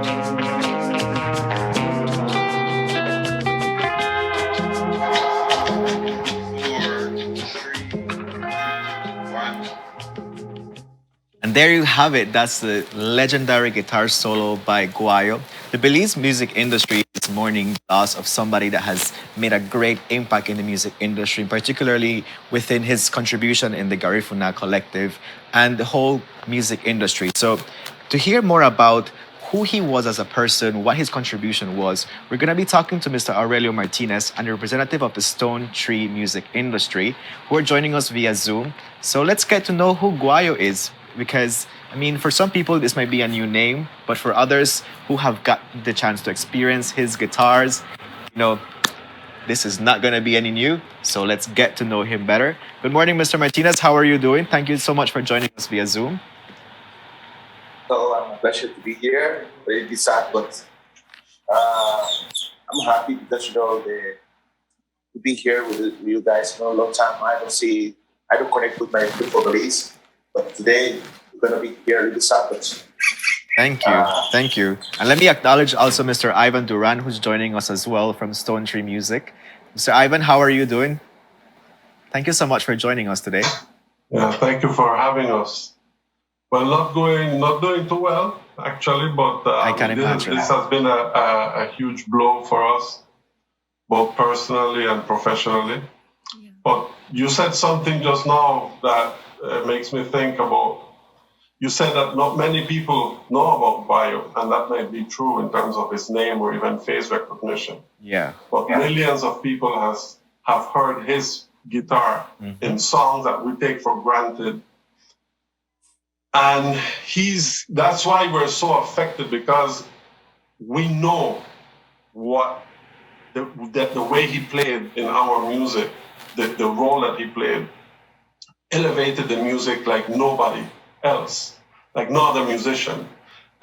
And there you have it. That's the legendary guitar solo by Guayo. The Belize music industry is mourning the loss of somebody that has made a great impact in the music industry, particularly within his contribution in the Garifuna collective and the whole music industry. So, to hear more about who he was as a person, what his contribution was, we're going to be talking to Mr. Aurelio Martinez, a representative of the Stone Tree music industry, who are joining us via Zoom. So let's get to know who Guayo is, because I mean, for some people this might be a new name, but for others who have got the chance to experience his guitars, you know, this is not going to be any new. So let's get to know him better. Good morning, Mr. Martinez. How are you doing? Thank you so much for joining us via Zoom. So I'm a pleasure to be here. Very sad, but I'm happy because to be here with you guys. For a long time I don't connect with my beautiful Belize, but today we're gonna be here with the Sabbath. Thank you. Thank you. And let me acknowledge also Mr. Ivan Duran, who's joining us as well from Stone Tree Music. Mr. Ivan, how are you doing? Thank you so much for joining us today. Yeah, thank you for having us. Well, not doing too well actually, but I can imagine. This has been a huge blow for us, both personally and professionally. Yeah. But you said something just now that makes me think about. You said that not many people know about Guayo, and that might be true in terms of his name or even face recognition. Yeah. But millions of people have heard his guitar in songs that we take for granted. And that's why we're so affected, because we know what the way he played in our music, the role that he played, elevated the music like nobody else, like no other musician.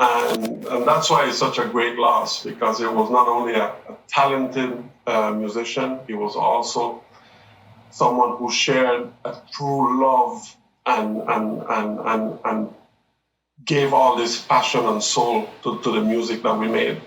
And that's why it's such a great loss, because it was not only a talented musician, he was also someone who shared a true love and gave all this passion and soul to the music that we made.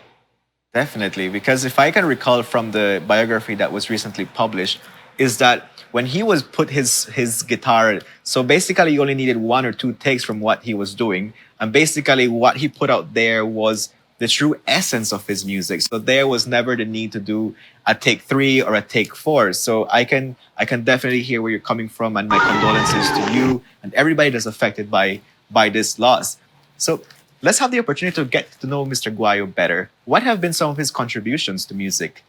Definitely, because if I can recall from the biography that was recently published, is that when he was put his guitar, so basically you only needed one or two takes from what he was doing, and basically what he put out there was the true essence of his music. So there was never the need to do a take 3 or a take 4. So I can definitely hear where you're coming from, and my condolences to you and everybody that's affected by this loss. So let's have the opportunity to get to know Mr. Guayo better. What have been some of his contributions to music?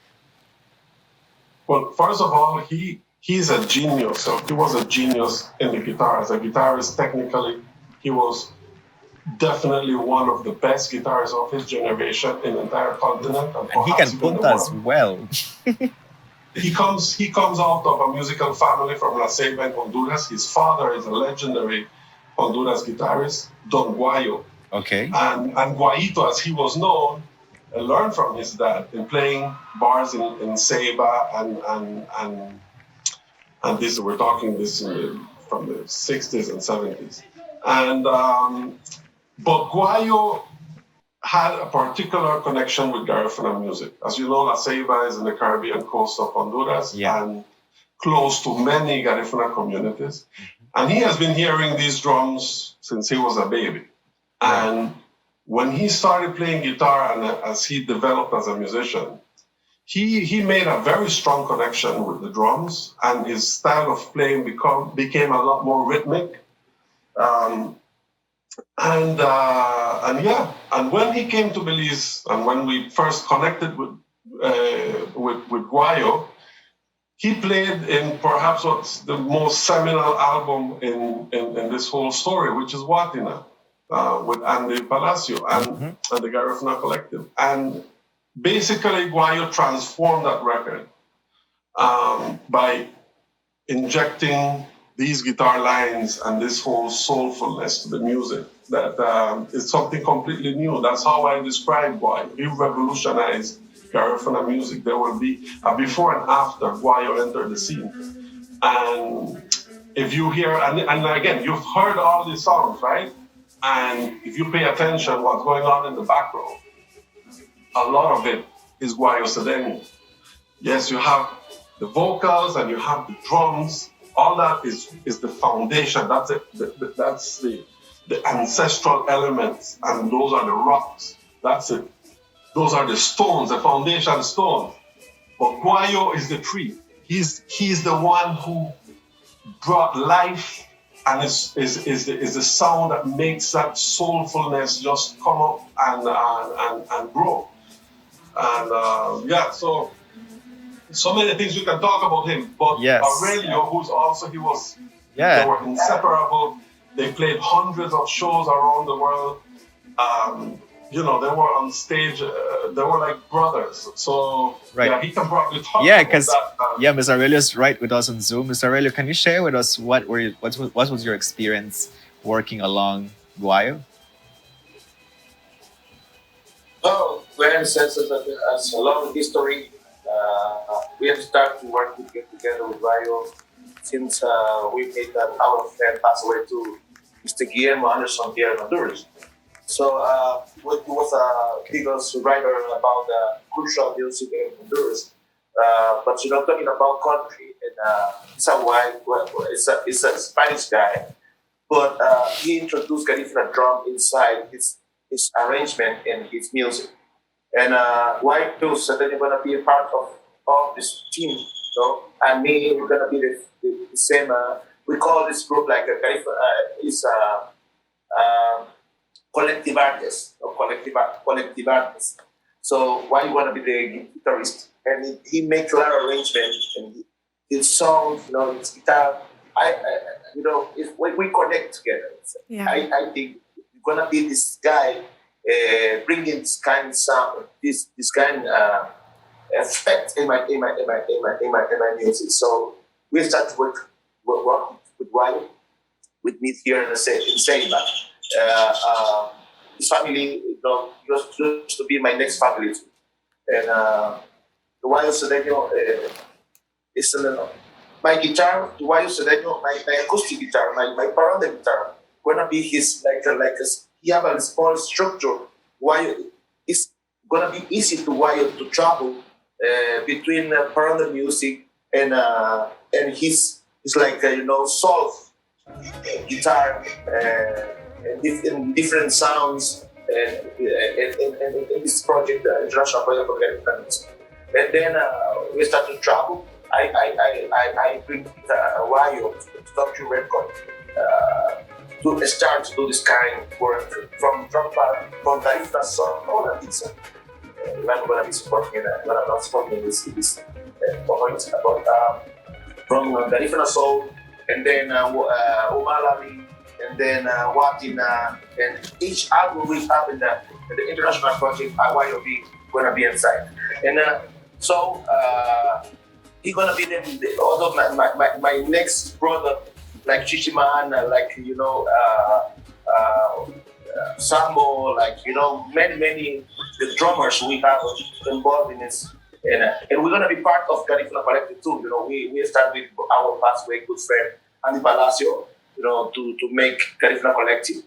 Well, first of all, he's a genius. So he was a genius in the guitar. As a guitarist, technically, he was definitely one of the best guitarists of his generation in the entire continent. And he can punta as well. He comes out of a musical family from La Ceiba in Honduras. His father is a legendary Honduras guitarist, Don Guayo. Okay. And Guayito, as he was known, learned from his dad in playing bars in Ceiba and this, we're talking this from the 60s and 70s. And but Guayo had a particular connection with Garifuna music. As you know, La Ceiba is in the Caribbean coast of Honduras and close to many Garifuna communities. And he has been hearing these drums since he was a baby. And when he started playing guitar and as he developed as a musician, he made a very strong connection with the drums, and his style of playing became a lot more rhythmic. And when he came to Belize, and when we first connected with Guayo, he played in perhaps what's the most seminal album in this whole story, which is Watina, with Andy Palacio and the Garifuna Collective. And basically, Guayo transformed that record by injecting these guitar lines and this whole soulfulness to the music that is something completely new. That's how I describe Guayo. He revolutionized Garifuna music. There will be a before and after Guayo entered the scene. And if you hear, and again, you've heard all these songs, right? And if you pay attention what's going on in the back row, a lot of it is Guayo Sedeno. Yes, you have the vocals and you have the drums. All that is the foundation. That's it. That's the ancestral elements, and those are the rocks. That's it. Those are the stones, the foundation stones. But Guayo is the tree. He's the one who brought life, and is the sound that makes that soulfulness just come up and grow. And yeah, so many things you can talk about him. But Yes. Aurelio, who's also they Yeah. were inseparable. They played hundreds of shows around the world. They were on stage. They were like brothers. So Right. yeah, he can probably talk Yeah, about because that. yeah, Mr. Aurelio's right with us on Zoom. Mr. Aurelio, can you share with us what was your experience working along Guayo? Oh, well, since as a long history, we have started to work together with Rio since we made that our friend pass away to Mr. Guillermo Anderson here in Honduras. So he was a biggest writer about crucial music in Honduras. But talking about country, and it's a white, it's a Spanish guy, but he introduced Garifuna drum inside his arrangement and his music. And White Pills said that you're gonna be a part of this team, and me, we're gonna be the same. We call this group like a is collective artist or collective artist. So why you wanna be the guitarist? And he makes a lot of arrangements and his songs, his guitar. If we connect together, Yeah. I think we're gonna be this guy bringing this kind of sound, this kind effect in my music. So we start to work with Wyatt, with me here in Seiba. His family, used to be my next family too. And the Wyatt Sedeno is my guitar. The Wyatt Sedeno, my acoustic guitar, my paranda guitar, gonna be his he have a small structure. Why it's gonna be easy to wire to travel between parallel music and his like soft guitar and different sounds and this project, international project for Americans. And then we start to travel. I bring Wire to Tokyo Record. To start to do this kind of work from Tarifa Solo Pizza. I'm going to be supporting when I'm not supporting this point, but from Tarifa Soul, and then Omalari, and then Watina, and each album we have in the international project, YOB, going to be inside. And so he's going to be although my next brother, like Chichimana, like Sambo, like many the drummers we have involved in this, and we're gonna be part of Garifuna Collective too. We start with our past very good friend Andy Palacio, to make Garifuna Collective.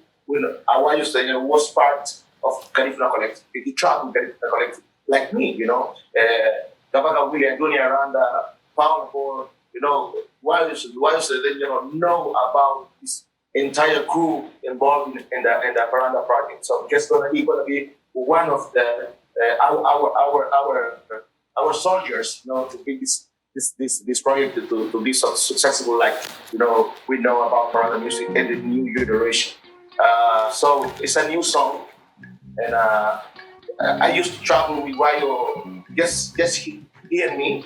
Our used to was part of Garifuna Collective. He traveled Garifuna Collective like me, Gabaga William Junior Aranda, Paul, why should they know about this entire crew involved in the Paranda project? So he's gonna be one of the our soldiers, to bring this project to be so successful, like we know about Paranda music and the new generation. So it's a new song, and I used to travel with Wayo, just he and me.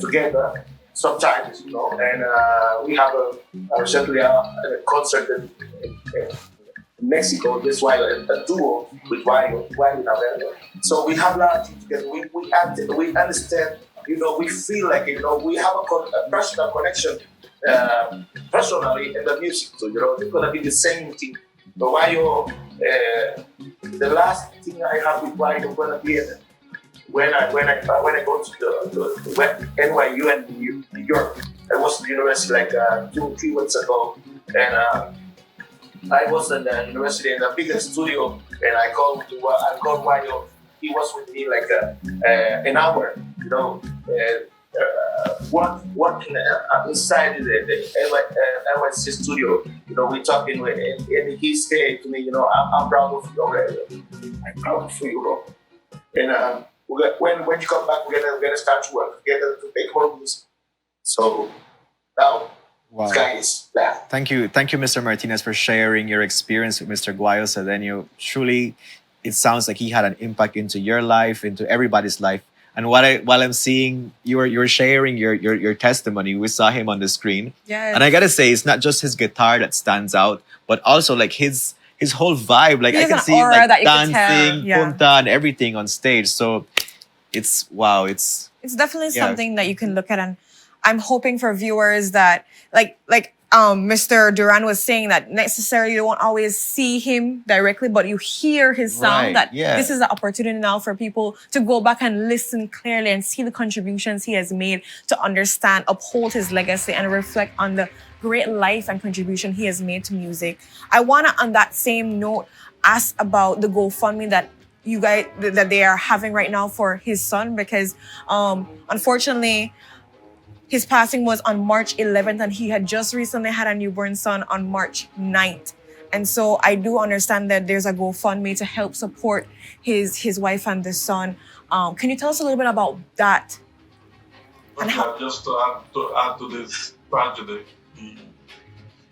Together sometimes, and we have recently a concert in Mexico. This why a duo with Guayo and Abel. So we have a lot of things together. We understand. We feel like we have a personal connection personally in the music. So it's gonna be the same thing. The Guayo, the last thing I have with Guayo gonna be when I go to NYU and New York. I was at the university like 2-3 weeks ago, and I was in the university in the biggest studio And I called Guayo. He was with me like an hour, you know. Working inside the NYC studio, you know, we talking, and he said to me, you know, I'm proud of you already. I'm proud of you, bro. And when you come back, we're gonna start to work together to make more music. So now, Wow. sky is black. Thank you, Mr. Martinez, for sharing your experience with Mr. Guayo Cedeño. Truly, it sounds like he had an impact into your life, into everybody's life. And while I'm seeing you're sharing your testimony, we saw him on the screen, Yes. and I gotta say, it's not just his guitar that stands out, but also like his whole vibe. Like He I has can an see him aura like that you could tell. dancing, Yeah. punta, and everything on stage. So it's wow. It's definitely Yeah. something that you can look at, and I'm hoping for viewers that like Mr. Duran was saying, that necessarily you won't always see him directly, but you hear his sound. Right, That yeah. this is an opportunity now for people to go back and listen clearly and see the contributions he has made, to understand, uphold his legacy, and reflect on the great life and contribution he has made to music. I wanna, on that same note, ask about the GoFundMe that you guys that they are having right now for his son, because unfortunately his passing was on March 11th, and he had just recently had a newborn son on March 9th. And so I do understand that there's a GoFundMe to help support his wife and the son. Can you tell us a little bit about that? And how? Just to add to this tragedy,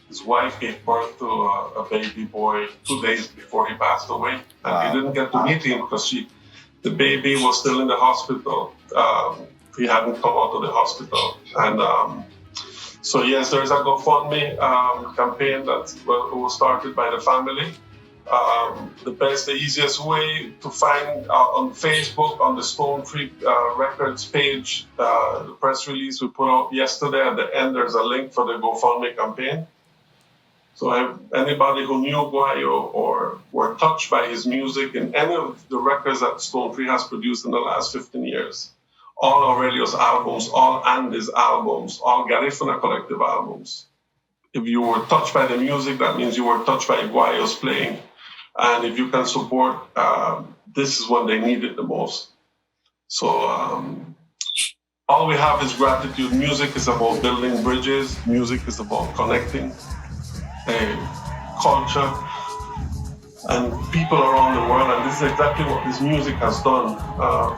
his wife gave birth to a baby boy 2 days before he passed away, and Wow. he didn't get to meet him because the baby was still in the hospital. He hadn't come out of the hospital, and so yes, there's a GoFundMe campaign that was started by the family. The easiest way to find on Facebook, on the Stone Tree Records page, the press release we put out yesterday. At the end, there's a link for the GoFundMe campaign. So anybody who knew Guayo or were touched by his music in any of the records that Stone Tree has produced in the last 15 years, all Aurelio's albums, all Andy's albums, all Garifuna Collective albums. If you were touched by the music, that means you were touched by Guayo's playing. And if you can support, this is when they need it the most. So all we have is gratitude. Music is about building bridges. Music is about connecting culture and people around the world. And this is exactly what this music has done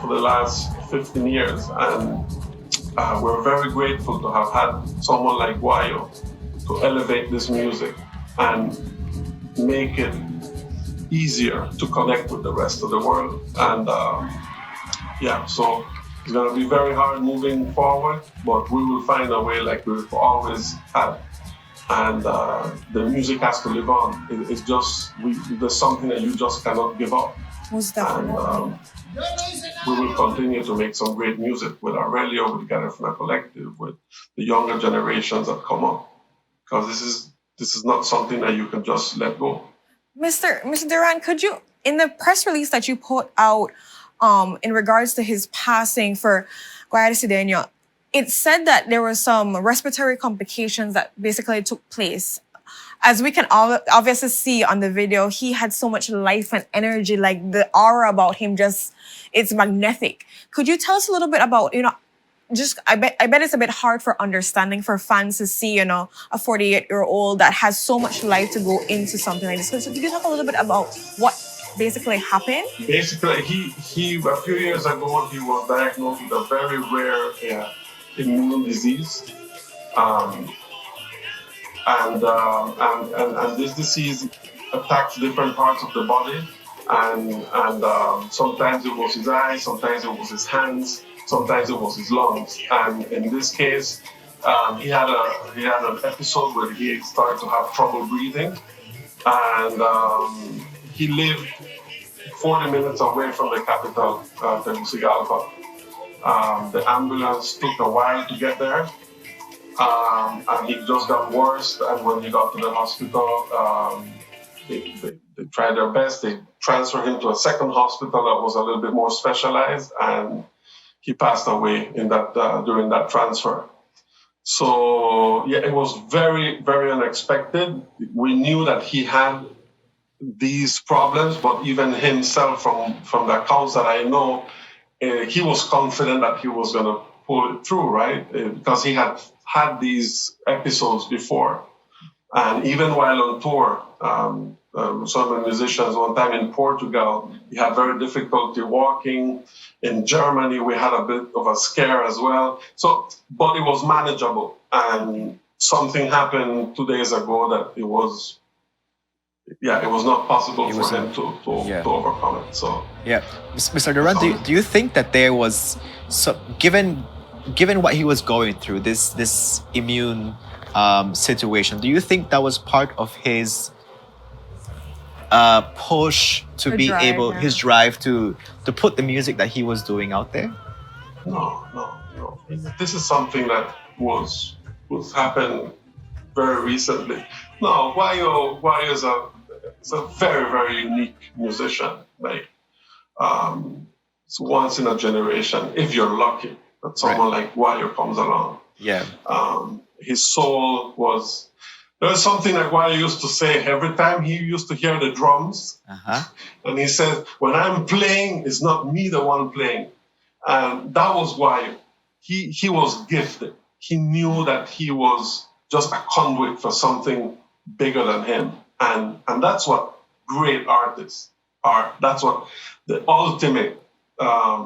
for the last 15 years. And we're very grateful to have had someone like Guayo to elevate this music and make it easier to connect with the rest of the world. And so it's going to be very hard moving forward, but we will find a way like we've always had. And the music has to live on. It's just, there's something that you just cannot give up. Most definitely. And we will continue to make some great music with Aurelio, with Garifuna Collective, with the younger generations that come up. Because this is not something that you can just let go. Mr. Duran, could you, in the press release that you put out in regards to his passing for Guayo Cedeño, it said that there were some respiratory complications that basically took place. As we can obviously see on the video, he had so much life and energy, like the aura about him it's magnetic. Could you tell us a little bit about, I bet it's a bit hard for understanding for fans to see, a 48-year-old that has so much life to go into something like this. So could you talk a little bit about what basically happened? Basically, he a few years ago, he was diagnosed with a very rare immune disease. And this disease attacks different parts of the body. And sometimes it was his eyes, sometimes it was his hands, sometimes it was his lungs. And in this case, he had an episode where he started to have trouble breathing, and he lived 40 minutes away from the capital, Tegucigalpa. The ambulance took a while to get there, and he just got worse. And when he got to the hospital, they tried their best. They transferred him to a second hospital that was a little bit more specialized, and he passed away in that during that transfer. So yeah, it was very, very unexpected. We knew that he had these problems, but even himself, from the accounts that I know, he was confident that he was going to pull it through, right? Because he had these episodes before. And even while on tour, some of the musicians, one time in Portugal, he had very difficulty walking. In Germany, we had a bit of a scare as well. So, but it was manageable. And something happened 2 days ago that it was not possible for him to overcome it. So yeah, Mr. Duran, do you think that there was given what he was going through, this immune situation, do you think that was part of his push to his drive to put the music that he was doing out there? No. This is something that was happened very recently. No, Guayo is a very, very unique musician. Like, it's once in a generation, if you're lucky, that someone like Guayo comes along. Yeah. His soul was. There was something that Guayo used to say every time he used to hear the drums. And he said, when I'm playing, it's not me the one playing. And that was Guayo. He was gifted. He knew that he was just a conduit for something bigger than him. And that's what great artists are. That's what the ultimate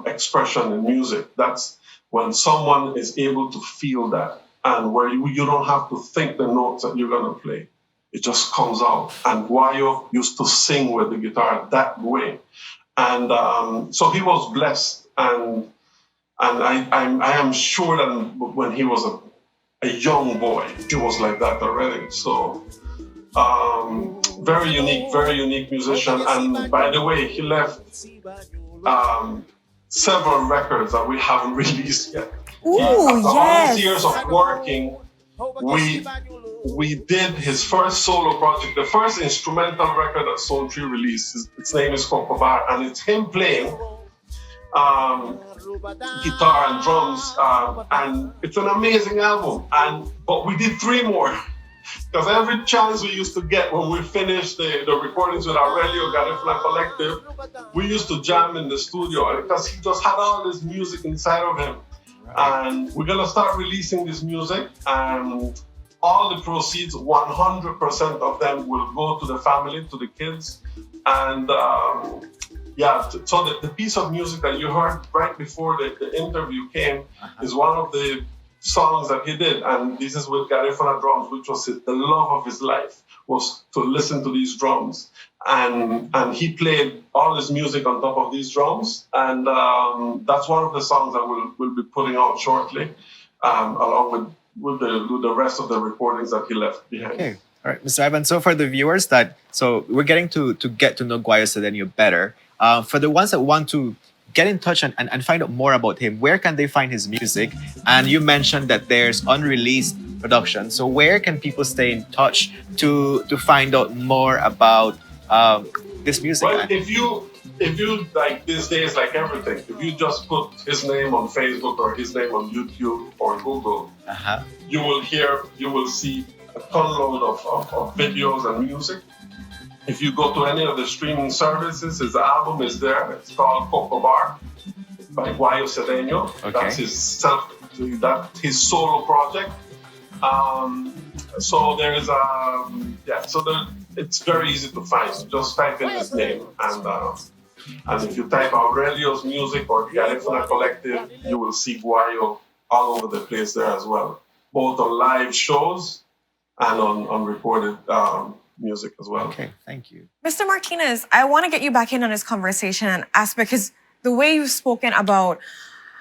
expression in music. That's when someone is able to feel that, and where you don't have to think the notes that you're going to play. It just comes out. And Guayo used to sing with the guitar that way. And so he was blessed. And I am sure that when he was a young boy, he was like that already. So very unique musician. And by the way, he left several records that we haven't released yet. After all these years of working, we did his first solo project, the first instrumental record that Soul Tree released. Its name is Coco Bar, and it's him playing guitar and drums, and it's an amazing album. But we did 3 more. Because every chance we used to get when we finished the recordings with Aurelio Garifuna Collective, we used to jam in the studio because he just had all this music inside of him. And we're going to start releasing this music, and all the proceeds, 100% of them will go to the family, to the kids. And so the piece of music that you heard right before the interview came is one of the songs that he did, and this is with Garifuna drums, which was the love of his life, was to listen to these drums. And he played all his music on top of these drums, and that's one of the songs that we'll be putting out shortly, along with the rest of the recordings that he left behind. Okay. All right, Mr. Ivan. So for the viewers so we're getting to get to know Guayo Cedeño better. For the ones that want to get in touch and find out more about him, where can they find his music? And you mentioned that there's unreleased production. So where can people stay in touch to find out more about this music? Well, if you like these days, like everything, if you just put his name on Facebook or his name on YouTube or Google, you will see a tonload of videos and music. If you go to any of the streaming services, his album is there. It's called Coco Bar by Guayo Cedeño. Okay. That's his solo project. So there's it's very easy to find. Just type in his name, and if you type Aurelio's music or Garifuna Collective, you will see Guayo all over the place there as well, both on live shows and on recorded music as well. Okay, thank you. Mr. Martinez, I want to get you back in on this conversation and ask, because the way you've spoken about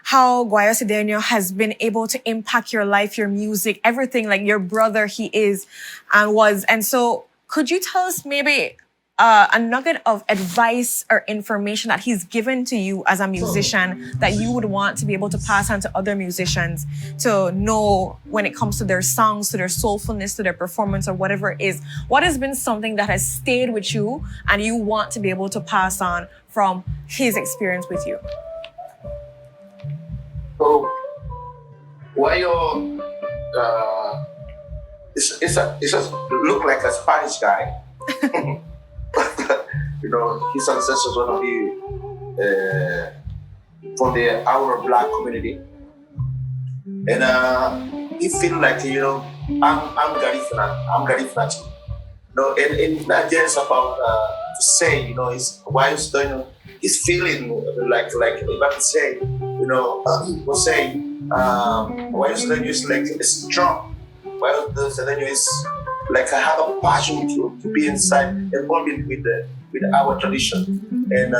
how Guayo Cedeño has been able to impact your life, your music, everything, like your brother he is and was. And so could you tell us maybe a nugget of advice or information that he's given to you as a musician that you would want to be able to pass on to other musicians to know when it comes to their songs, to their soulfulness, to their performance, or whatever it is? What has been something that has stayed with you and you want to be able to pass on from his experience with you? So, Guayo, it's a look like a Spanish guy. his ancestors gonna be from our black community, and he feel like I'm Garifuna, I'm Garifuna too. And not just about to say, it's why he's doing, he's feeling like if I could say, was saying, why he's doing is like it's strong. Why he's doing is like I have a passion to be inside involved with our tradition, and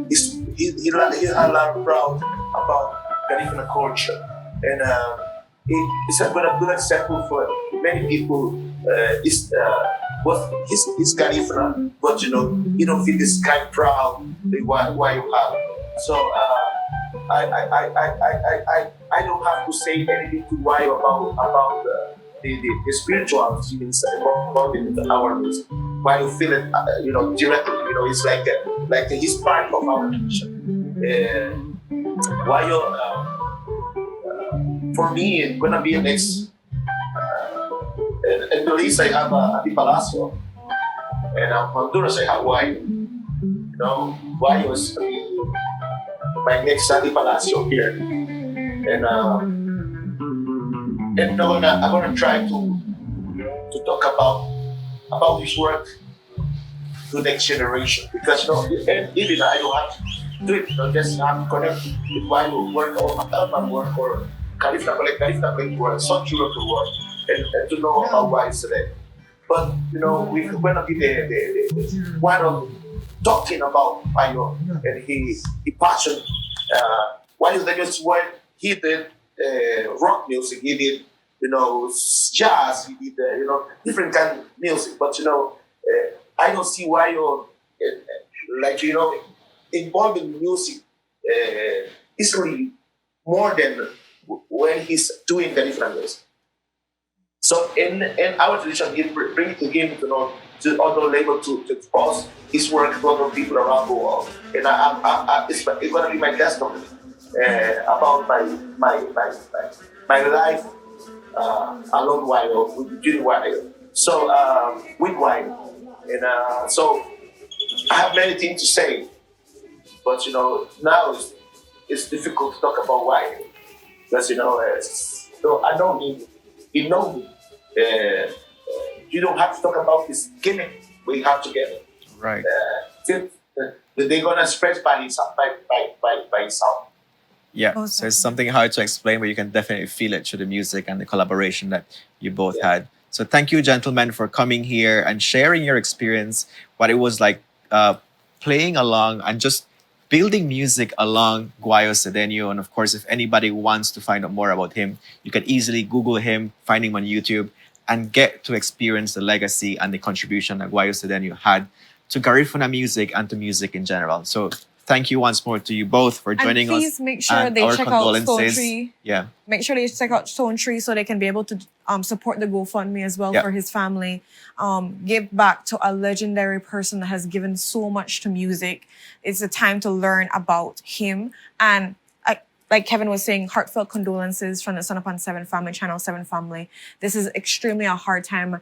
he's a lot proud about Garifuna culture, and it's a good example for many people. Is what his Garifuna, but you don't feel this kind of proud why you have. So I don't have to say anything to why about the spiritual feelings involved in our music. Why you feel it, directly, it's like he's part of our tradition. Why you, for me, it's gonna be a next. In Belize, I have the Palacio, and Honduras, I have Guayo. Guayo is my next Sandy Palacio here, and I'm gonna try to talk about his work to the next generation, because and even I don't have to do it, just have to connect with Guayo work or Matalman work or Califna Collect work, some Europe work, and to know about why it's today. But we're gonna be the one of talking about Mayo and he passion. Why is that just when he did rock music, he did jazz, he did different kind of music. But I don't see why you like involved in music easily more than when he's doing the different music. So in our tradition, he bring it to him to other label to expose his work to other people around the world, and it's gonna be my testimony about my life along Guayo with Junior Guayo. So with Guayo, and so I have many things to say, but now it's difficult to talk about Guayo because so I know him, he knows me. You don't have to talk about this gimmick we have together. Right. They're gonna express by himself, by himself. Yeah. Oh, So it's something hard to explain, but you can definitely feel it through the music and the collaboration that you both had. So thank you, gentlemen, for coming here and sharing your experience, what it was like playing along and just building music along Guayo Cedeño. And of course, if anybody wants to find out more about him, you can easily Google him, find him on YouTube, and get to experience the legacy and the contribution that Guayo Cedeño had to Garifuna music and to music in general. So thank you once more to you both for joining and us. please make sure and they our check out Stone condolences. Tree. Yeah. Make sure they check out Stone Tree so they can be able to support the GoFundMe as well Yep. for his family. Give back to a legendary person that has given so much to music. It's a time to learn about him. And like Kevin was saying, heartfelt condolences from the Son Upon 7 family, Channel 7 family. This is extremely a hard time.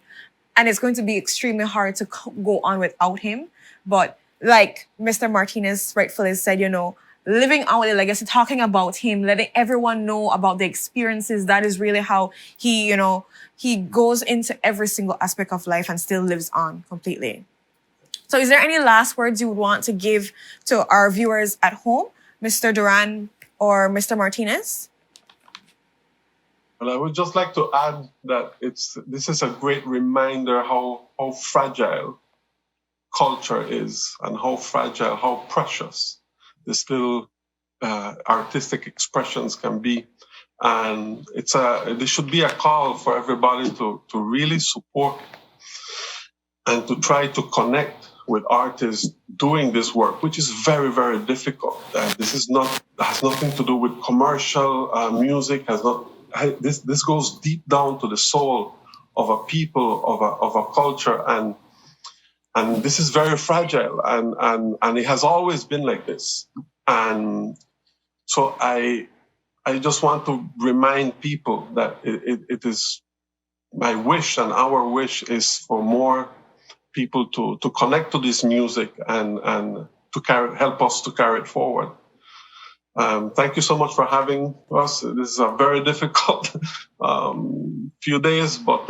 And it's going to be extremely hard to go on without him. But like Mr. Martinez rightfully said, living out the legacy, talking about him, letting everyone know about the experiences, that is really how he, he goes into every single aspect of life and still lives on completely. So is there any last words you would want to give to our viewers at home, Mr. Duran or Mr. Martinez? Well, I would just like to add that this is a great reminder how fragile culture is and how fragile, how precious this little artistic expressions can be. And there should be a call for everybody to really support and to try to connect with artists doing this work, which is very, very difficult. This has nothing to do with commercial music. This goes deep down to the soul of a people, of a culture, and this is very fragile, and it has always been like this. And so I just want to remind people that it is my wish and our wish is for more people to connect to this music and to help us to carry it forward. Thank you so much for having us. This is a very difficult few days, but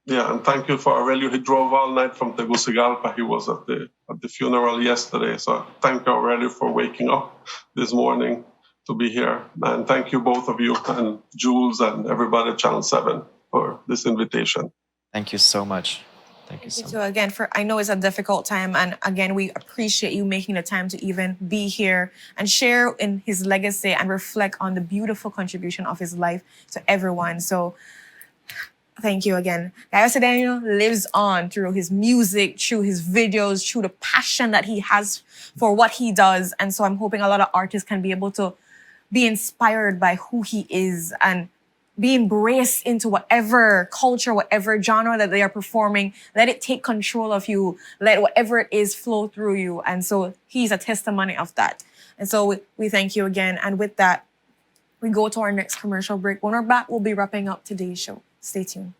yeah, and thank you for Aurelio. He drove all night from Tegucigalpa. He was at the funeral yesterday. So thank you, Aurelio, for waking up this morning to be here. And thank you, both of you, and Jules and everybody at Channel 7 for this invitation. Thank you so much. Thank you so much. So again, I know it's a difficult time, and again, we appreciate you making the time to even be here and share in his legacy and reflect on the beautiful contribution of his life to everyone. So thank you again. Guayo Cedeno lives on through his music, through his videos, through the passion that he has for what he does. And so I'm hoping a lot of artists can be able to be inspired by who he is and be embraced into whatever culture, whatever genre that they are performing. Let it take control of you. Let whatever it is flow through you. And so he's a testimony of that. And so we thank you again. And with that, we go to our next commercial break. When we're back, we'll be wrapping up today's show. Stay tuned.